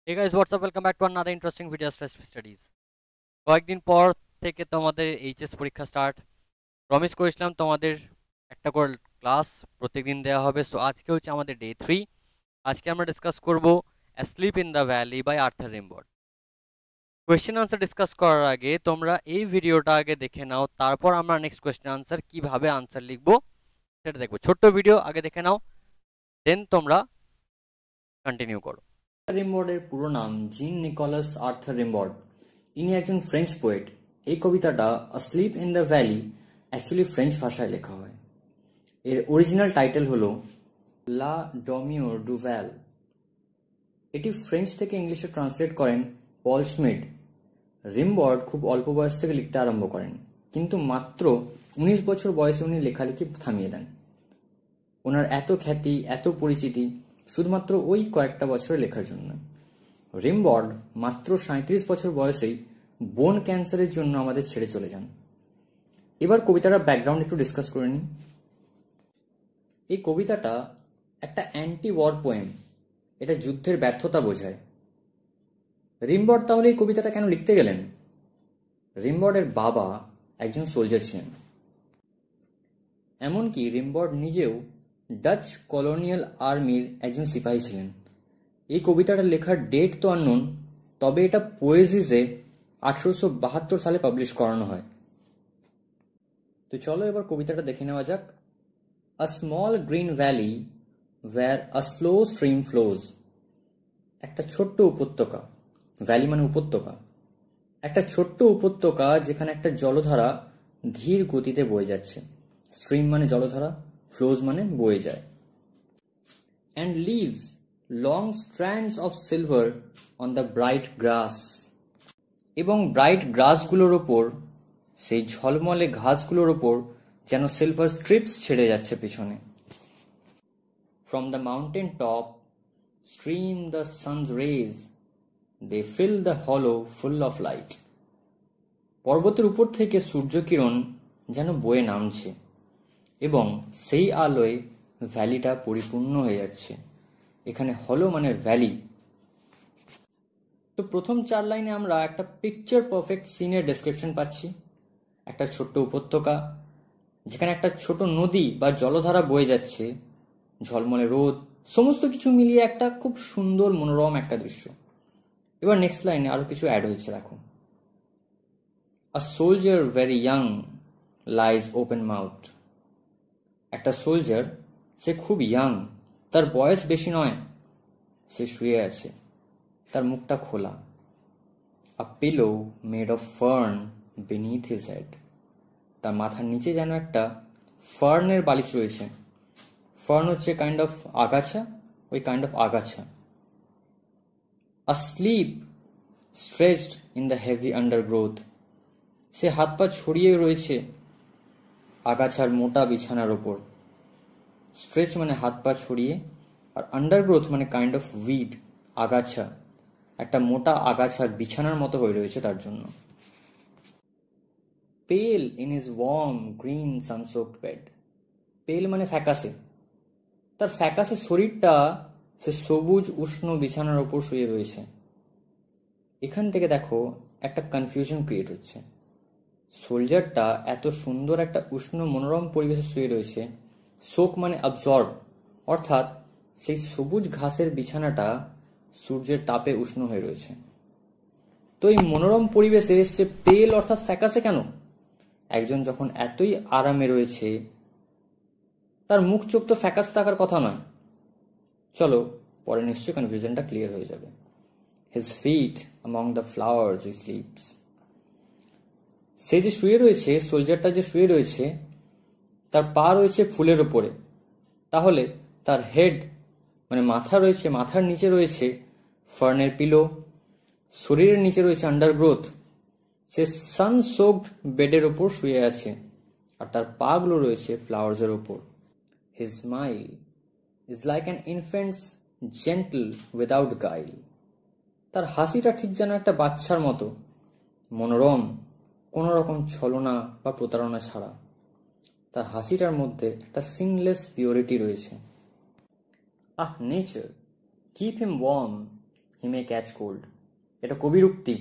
Hey guys, what's up? Welcome back to another interesting video stress studies. কয়েকদিন পর থেকে তোমাদের এইচএস পরীক্ষা স্টার্ট। প্রমিস করেছিলাম তোমাদের একটা করে ক্লাস প্রত্যেকদিন দেওয়া হবে। সো আজকে হচ্ছে আমাদের ডে 3। আজকে আমরা ডিসকাস করব asleep in the valley by Arthur Rimbaud. Question answer discuss করার আগে তোমরা এই ভিডিওটা আগে দেখে নাও, তারপর আমরা নেক্সট কোয়েশ্চেন আনসার কিভাবে আনসার লিখবো সেটা দেখবো। ছোট্ট ভিডিও আগে দেখে নাও, দেন তোমরা কন্টিনিউ করো। রিমবোর্ডের পুরো নাম জিন নিকোলাস আর্থার রিমবোর্ড। ইনি একজন ফ্রেঞ্চ পোয়েট। এই কবিতাটা আসলিপ in the valley actually French ভাষায় লেখা হয়। এর অরিজিনাল টাইটেল হলো লা ডমিওর ডু ভ্যাল। এটি ফ্রেঞ্চ থেকে ইংলিশে ট্রান্সলেট করেন পল স্মিড। রিমবোর্ড খুব অল্প বয়স থেকে লিখতে আরম্ভ করেন, কিন্তু মাত্র 19 বছর বয়সে উনি লেখালেখি থামিয়ে দেন। ওনার এত খ্যাতি, এত পরিচিতি শুধুমাত্র ওই কয়েকটা বছরে লেখার জন্য। রিমবোর্ড মাত্র 37 বছর বয়সেই বোন ক্যান্সারের জন্য আমাদের ছেড়ে চলে যান। এবার কবিতাটার ব্যাকগ্রাউন্ড একটু ডিসকাস করে নিই। এই কবিতাটা একটা অ্যান্টি ওয়ার পোয়েম। এটা যুদ্ধের ব্যর্থতা বোঝায়। রিমবোর্ড তাহলে এই কবিতাটা কেন লিখতে গেলেন? রিমবোর্ডের বাবা একজন সোলজার ছিলেন। এমনকি রিমবোর্ড নিজেও ডাচ কলোনিয়াল আর্মির একজন সিপাহী ছিলেন। এই কবিতাটা লেখার ডেট তো আননোন, তবে এটা পোয়েজিসে 1872 সালে পাবলিশ করানো হয়। তো চলো এবার কবিতাটা দেখে নেওয়া যাক। A small green valley where a slow stream flows. একটা ছোট্ট উপত্যকা, ভ্যালি মানে উপত্যকা, একটা ছোট্ট উপত্যকা যেখানে একটা জলধারা ধীর গতিতে বয়ে যাচ্ছে। স্ট্রিম মানে জলধারা, ফ্লোজ মানে বয়ে যায়। And leaves long strands of silver on the bright grass. এবং ব্রাইট গ্রাসগুলোর ওপর, সেই ঝলমলে ঘাসগুলোর ওপর যেন সিলভার স্ট্রিপস ছেড়ে যাচ্ছে পিছনে। From the mountain top stream the sun's rays, they fill the hollow full of light. পর্বতের উপর থেকে সূর্যকিরণ যেন বয়ে নামছে এবং সেই আলোয় ভ্যালিটা পরিপূর্ণ হয়ে যাচ্ছে। এখানে হলো মানে ভ্যালি। তো প্রথম 4 লাইনে আমরা একটা পিকচার পারফেক্ট সিনের ডেসক্রিপশন পাচ্ছি। একটা ছোট্ট উপত্যকা যেখানে একটা ছোট নদী বা জলধারা বয়ে যাচ্ছে, ঝলমলে রোদ, সমস্ত কিছু মিলিয়ে একটা খুব সুন্দর মনোরম একটা দৃশ্য। এবার নেক্সট লাইনে আরো কিছু অ্যাড হয়েছে, দেখো। A soldier very young lies open mouth. একটা সোলজার, সে খুব ইয়াং, তার বয়স বেশি নয়, সে শুয়ে আছে, তার মুখটা খোলা। A pillow made of fern beneath his head. তার মাথার নিচে যেন একটা ফার্নের বালিশ রয়েছে। ফার্ন হচ্ছে কাইন্ড অফ আগাছা, ওই কাইন্ড অফ আগাছা। Asleep stretched in the heavy undergrowth. সে হাত পা ছড়িয়ে রয়েছে আগাছার মোটা বিছানার ওপর। স্ট্রেচ মানে হাত পা ছড়িয়ে, আর আন্ডারগ্রোথ মানে কাইন্ড অফ উইড, আগাছা। একটা মোটা আগাছার বিছানার মতো হয়ে রয়েছে তার জন্য। Pale in his warm green sunsoaked bed. Pale মানে ফ্যাকাসে। তার ফ্যাকাসে শরীরটা সে সবুজ উষ্ণ বিছানার ওপর শুয়ে রয়েছে। এখান থেকে দেখো একটা কনফিউশন ক্রিয়েট হচ্ছে। সোলজারটা এত সুন্দর একটা উষ্ণ মনোরম পরিবেশে শুয়ে রয়েছে। সোক মানে অবজর্ব, অর্থাৎ সেই সবুজ ঘাসের বিছানাটা সূর্যের তাপে উষ্ণ হয়ে রয়েছে। তো এই মনোরম পরিবেশে সে পেল অর্থাৎ ফ্যাকাসে কেন? একজন যখন এতই আরামে রয়েছে, তার মুখ চোখ তো ফ্যাকাস থাকার কথা নয়। চলো পরে নিশ্চয়ই কনফিউশনটা ক্লিয়ার হয়ে যাবে। His feet among the flowers he sleeps. সে যে শুয়ে রয়েছে, সোলজারটা যে শুয়ে রয়েছে, তার পা রয়েছে ফুলের ওপরে। তাহলে তার হেড মানে মাথা রয়েছে, মাথার নিচে রয়েছে ফার্নের পিলো, শরীরের নিচে রয়েছে আন্ডারগ্রোথ। সে সান সোকড বেডের ওপর শুয়ে আছে, আর তার পা গুলো রয়েছে ফ্লাওয়ার্সের ওপর। His smile is like an infant's gentle without guile. তার হাসিটা ঠিক যেন একটা বাচ্চার মতো, মনোরম, কোনো রকম ছলনা বা প্রতারণা ছাড়া। তার হাসিটার মধ্যে একটা সিনলেস পিওরিটি রয়েছে। নেচার, কিপ হিম ওয়ার্ম হি মে ক্যাচ কোল্ড। এটা কবির উক্তি।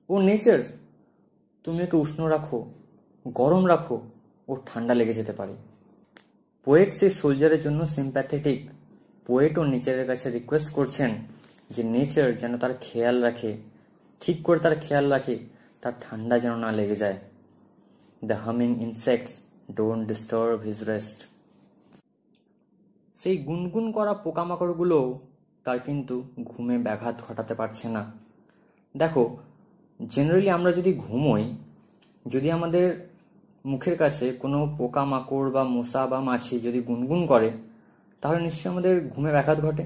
ও নেচার, তুমি ওকে উষ্ণ রাখো, গরম রাখো, ওর ঠান্ডা লেগে যেতে পারে। পোয়েট সেই সোলজারের জন্য সিম্প্যাথেটিক। পোয়েট ও নেচারের কাছে রিকোয়েস্ট করছেন যে নেচার যেন তার খেয়াল রাখে, ঠিক করে তার খেয়াল রাখে, তার ঠান্ডা যেন না লেগে যায়। The humming insects don't disturb his rest. সেই গুনগুন করা পোকামাকড়গুলো তার কিন্তু ঘুমে ব্যাঘাত ঘটাতে পারছে না। দেখো, জেনারেলি আমরা যদি ঘুমোই, যদি আমাদের মুখের কাছে কোনো পোকামাকড় বা মশা বা মাছি যদি গুনগুন করে, তাহলে নিশ্চয়ই আমাদের ঘুমে ব্যাঘাত ঘটে।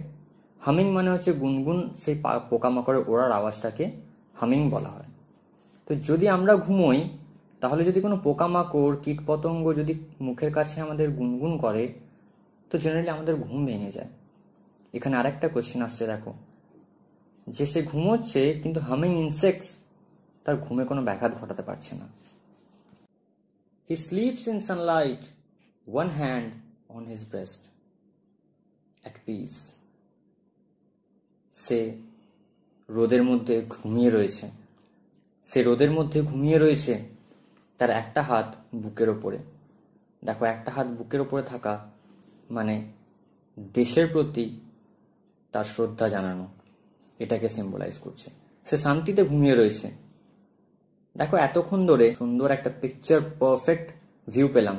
হামিং মানে হচ্ছে গুনগুন, সেই পোকামাকড়ের ওড়ার আওয়াজটাকে হামিং বলা হয়। তো যদি আমরা ঘুমোই, তাহলে যদি কোনো পোকামাকড় কীটপতঙ্গ যদি মুখের কাছে আমাদের গুনগুন করে, তো জেনারেলি আমাদের ঘুম ভেঙে যায়। এখানে আরেকটা কোয়েশ্চেন আসছে, দেখো, যে সে ঘুমোচ্ছে কিন্তু হামিং ইনসেক্টস তার ঘুমে কোনো ব্যাঘাত ঘটাতে পারছে না। He sleeps in sunlight, one hand on his breast, at peace. সে রোদের মধ্যে ঘুমিয়ে রয়েছে, সে রোদের মধ্যে ঘুমিয়ে রয়েছে, তার একটা হাত বুকের ওপরে। দেখো, একটা হাত বুকের ওপরে থাকা মানে দেশের প্রতি তার শ্রদ্ধা জানানো, এটাকে সিম্বলাইজ করছে। সে শান্তিতে ঘুমিয়ে রয়েছে। দেখো, এতক্ষণ ধরে সুন্দর একটা পিকচার পারফেক্ট ভিউ পেলাম।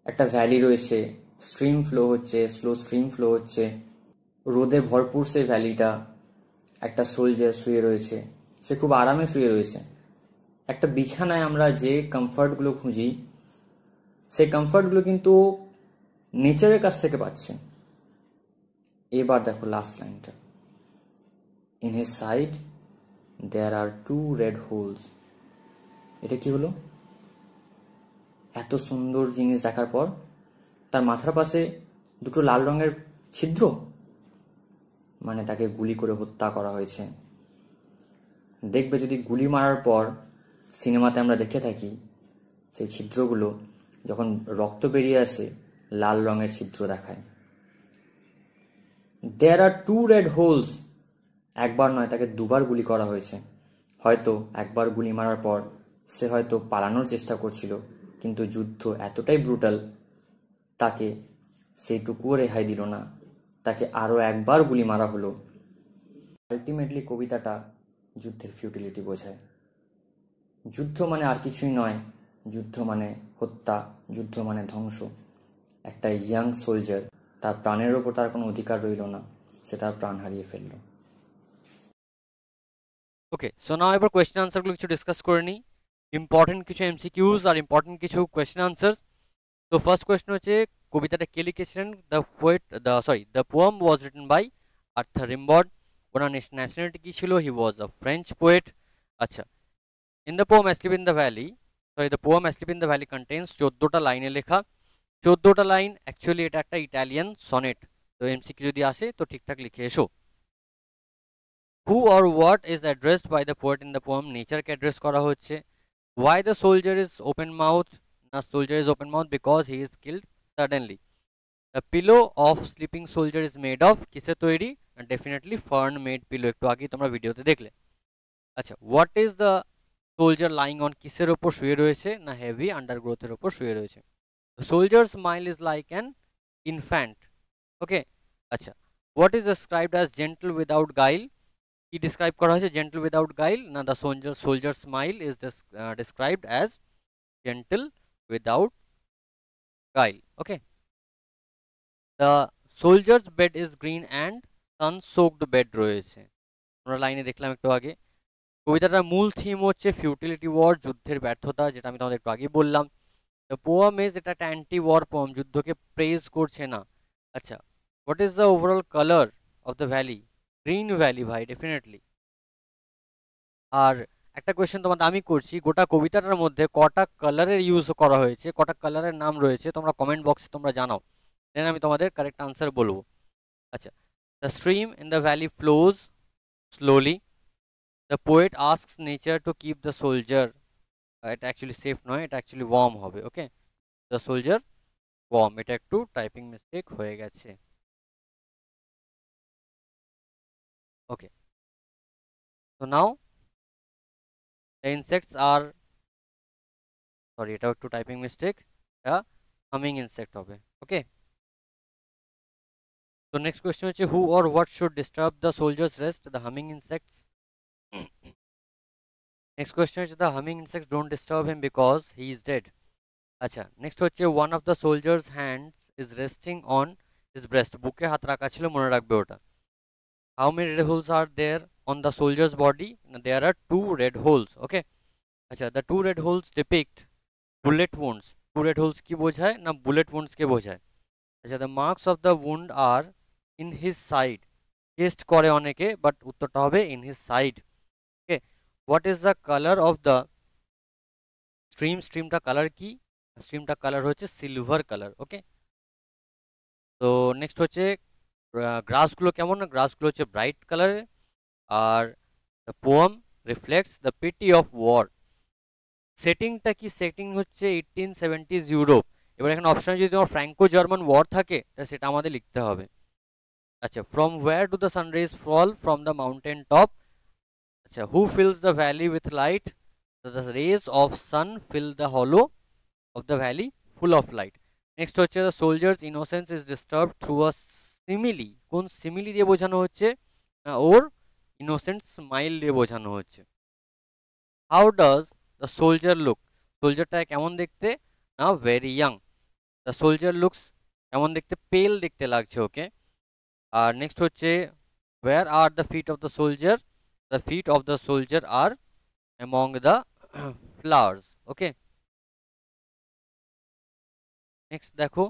একটা ভ্যালি রয়েছে, স্ট্রিম ফ্লো হচ্ছে, স্লো স্ট্রিম ফ্লো হচ্ছে, রোদে ভরপুর সেই ভ্যালিটা। একটা সোলজার শুয়ে রয়েছে, সে খুব আরামে শুয়ে রয়েছে। একটা বিছানায় আমরা যে কমফর্টগুলো খুঁজি, সেই কমফর্টগুলো কিন্তু নেচারের কাছ থেকে পাচ্ছে। এবার দেখো লাস্ট লাইনটা, in his side there are 2 red holes। এটা কি হলো? এত সুন্দর জিনিস দেখার পর তার মাথার পাশে 2টো লাল রঙের ছিদ্র, মানে তাকে গুলি করে হত্যা করা হয়েছে। দেখবে, যদি গুলি মারার পর সিনেমাতে আমরা দেখে থাকি, সেই ছিদ্রগুলো যখন রক্ত বেরিয়ে আসে, লাল রঙের ছিদ্র দেখায়। দেয়ার আর 2 red holes, একবার নয়, তাকে 2বার গুলি করা হয়েছে। হয়তো একবার গুলি মারার পর সে হয়তো পালানোর চেষ্টা করছিল, কিন্তু যুদ্ধ এতটাই ব্রুটাল, তাকে সেইটুকুও রেহাই দিল না, তাকে আরও একবার গুলি মারা হলো। আলটিমেটলি কবিতাটা যুদ্ধের ফিউটিলিটি বোঝায়। যুদ্ধ মানে আর কিছুই নয়, যুদ্ধ মানে হত্যা, যুদ্ধ মানে ধ্বংস। একটা ইয়াং সোলজার, তার প্রাণের ওপর তার কোনো অধিকার রইল না, সে তার প্রাণ হারিয়ে ফেলল। ওকে, সো নাও এবার কোয়েশ্চেন আনসারগুলো কিছু ডিসকাস করে নিই। ইম্পর্টেন্ট কিছু এমসিকিউজ আর ইম্পর্টেন্ট কিছু কোয়েশ্চেন আনসার। তো ফার্স্ট কোয়েশ্চেন হচ্ছে, কবিতাটা কে লিখেছিলেন? The poem was written by Arthur Rimbaud. ওনার ন্যাশনালিটি কি ছিল? He was a French poet. আচ্ছা, in the poem asleep in the valley, the poem asleep in the valley contains 14টা লাইনে লেখা। 14টা লাইন, অ্যাকচুয়ালি এটা একটা ইটালিয়ান সনেট। তো এমসিকিউ যদি আসে তো ঠিকঠাক লিখে এসো। Who or what is addressed by the poet in the poem? নেচারকে অ্যাড্রেস করা হচ্ছে। Why the soldier is open mouthed? The soldier is open mouthed because he is killed suddenly. The pillow of sleeping soldier is made of কিসে তৈরি? Definitely fern made pillow, একটু আগে তোমরা ভিডিওতে দেখলে। আচ্ছা, what is the soldier lying on? কিসের ওপর শুয়ে রয়েছে? না হেভি আন্ডারগ্রোথের ওপর শুয়ে রয়েছে। The soldier's smile is like an infant. ওকে, আচ্ছা, what is described as gentle without guile? কি ডিসক্রাইব করা হয়েছে জেন্টল উইদাউট গাইল? না the soldier smile is described as gentle without guile. Okay, the soldier's bed is green and sun soaked bed রয়েছে, আমরা লাইনে দেখলাম একটু আগে। কবিতাটার মূল থিম হচ্ছে ফিউটিলিটি ওয়ার, যুদ্ধের ব্যর্থতা, যেটা আমি তোমাদের একটু আগে বললাম। দ্য পোয়েম ইজ, এটা একটা অ্যান্টি ওয়ার পোয়েম, যুদ্ধকে প্রেজ করছে না। আচ্ছা, what is the overall colour of the valley? Green valley ভাই, ডেফিনেটলি। আর একটা কোয়েশ্চেন তোমাদের আমি করছি, গোটা কবিতাটার মধ্যে কটা কালারের ইউজ করা হয়েছে, কটা কালারের নাম রয়েছে, তোমরা কমেন্ট বক্সে তোমরা জানাও, দেন আমি তোমাদের কারেক্ট আনসার বলবো। আচ্ছা, the stream in the valley flows slowly, the poet asks nature to keep the soldier, এটা অ্যাকচুয়ালি সেফ নয়, এটা অ্যাকচুয়ালি ওয়ার্ম হবে। ওকে, দ্য সোলজার ওয়ার্ম, এটা একটু টাইপিং মিস্টেক হয়ে গেছে। Okay, so now the insects are, sorry এটা একটু টাইপিং মিস্টেক, এটা হামিং ইনসেক্ট হবে। ওকে, তো নেক্সট কোয়েশ্চেন হচ্ছে who or what should disturb the soldier's rest, the humming insects. Next question হচ্ছে the humming insects don't disturb him because he is dead. আচ্ছা, next হচ্ছে one of the soldier's hands is resting on his breast, বুকে হাত রাখা ছিল, মনে রাখবে ওটা। How many red holes are there on the soldier's body, there are 2 red holes. Okay, আচ্ছা, the 2 red holes depict bullet wounds, 2 red holes কি বোঝায় না বুলেট wounds কে বোঝায়। আচ্ছা, the marks of the wound are in his side, test করে অনেকে but উত্তরটা হবে in his side. Okay, what is the colour of the stream, স্ট্রিমটা কালার কি, স্ট্রিমটা কালার হচ্ছে সিলভার কালার। ওকে, তো নেক্সট হচ্ছে গ্রাসগুলো কেমন, না গ্রাসগুলো হচ্ছে ব্রাইট কালারের। আর the poem reflects the pity of war, সেটিংটা কি, সেটিং হচ্ছে 1870s ইউরোপ। এবার এখানে অপশনে যদি তোমার ফ্র্যাঙ্কো জার্মান ওয়ার থাকে তাহলে সেটা আমাদের লিখতে হবে। আচ্ছা, from where do the sunrise fall, from the mountain top. আচ্ছা, who fills the valley with light, the rays of sun fill the hollow of the valley full of light. Next হচ্ছে the soldier's innocence is disturb through a simile, কোন simile দিয়ে বোঝানো হচ্ছে না ওর innocent smile দিয়ে বোঝানো হচ্ছে। How does the soldier look, সোলজারটা কেমন দেখতে না very young, the soldier looks কেমন দেখতে, পেল দেখতে লাগছে ওকে। আর নেক্সট হচ্ছে where are the feet of the soldier, the feet of the soldier are among the flowers. Okay, next দেখো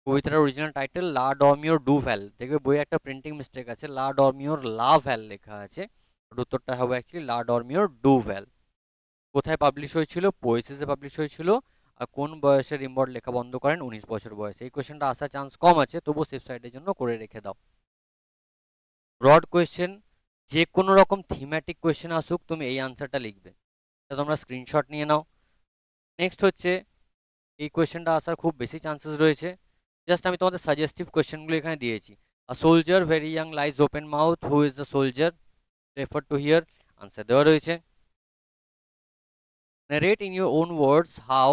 কবিতার অরিজিনাল টাইটেল লা ডরমিওর ডু ভ্যাল, দেখবে বইয়ে একটা প্রিন্টিং মিস্টেক আছে, লা ডরমিওর লা ভ্যাল লেখা আছে, উত্তরটা হবে অ্যাকচুয়ালি লা ডরমিওর ডু ভ্যাল। কোথায় পাবলিশ হয়েছিল, পোয়েসিসে পাবলিশ হয়েছিল। আর কোন বয়সে রিম্বর্ড লেখা বন্ধ করেন, 19 বছর বয়সে। এই কোয়েশ্চেনটা আসার চান্স কম আছে, তবুও সেফ সাইডের জন্য করে রেখে দাও। ব্রড কোয়েশ্চেন, যে কোনো রকম থিম্যাটিক কোয়েশ্চেন আসুক তুমি এই আনসারটা লিখবে, তা তোমরা স্ক্রিনশট নিয়ে নাও। নেক্সট হচ্ছে এই কোয়েশ্চেনটা আসার খুব বেশি চান্সেস রয়েছে, জাস্ট আমি তোমাদের সাজেস্টিভ কোয়েশ্চেনগুলো এখানে দিয়েছি। A soldier very young lies open mouth, who is the soldier, refer to here, answer দেওয়া রয়েছে। Narrate in your own words how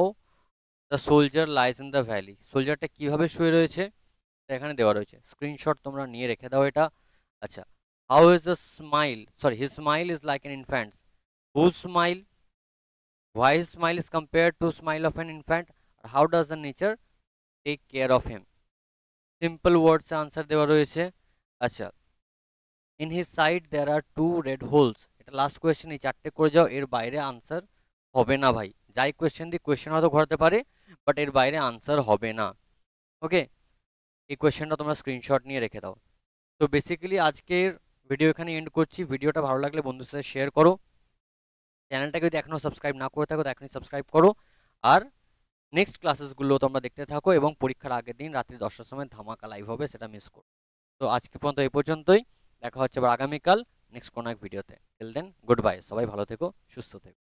the soldier lies in the valley, সোলজারটা কীভাবে শুয়ে রয়েছে এখানে দেওয়া রয়েছে, স্ক্রিনশট তোমরা নিয়ে রেখে দাও এটা। আচ্ছা, how is the smile, sorry his smile is like an infant's, whose smile, why his smile is compare to smile of an infant, আর how does the nature take care of him, simple ওয়ার্ডসে answer দেওয়া রয়েছে। আচ্ছা, in his side there are 2 red holes, এটা last question, এই 4টে করে যাও, এর বাইরে আনসার হবে না ভাই, যাই কোয়েশ্চেন দিই কোয়েশ্চেন হয়তো ঘটাতে পারে বাট এর বাইরে আনসার হবে না। ওকে, এই কোয়েশ্চেনটা তোমরা স্ক্রিনশট নিয়ে রেখে দাও। তো বেসিক্যালি আজকের ভিডিও এখানে এন্ড করছি, ভিডিওটা ভালো লাগলে বন্ধুদের সাথে শেয়ার করো, চ্যানেলটাকে যদি এখনও সাবস্ক্রাইব না করে থাকো তো এখনই সাবস্ক্রাইব করো। আর নেক্সট ক্লাসেসগুলো তোমরা দেখতে থাকো এবং পরীক্ষার আগের দিন রাত্রি 10টার সময় ধামাকা লাইভ হবে, সেটা মিস করো। তো আজকে পর্যন্ত এই পর্যন্তই, দেখা হচ্ছে আবার আগামীকাল নেক্সট কোনো এক ভিডিওতে। টিল দেন গুড বাই, সবাই ভালো থেকো, সুস্থ থেকো।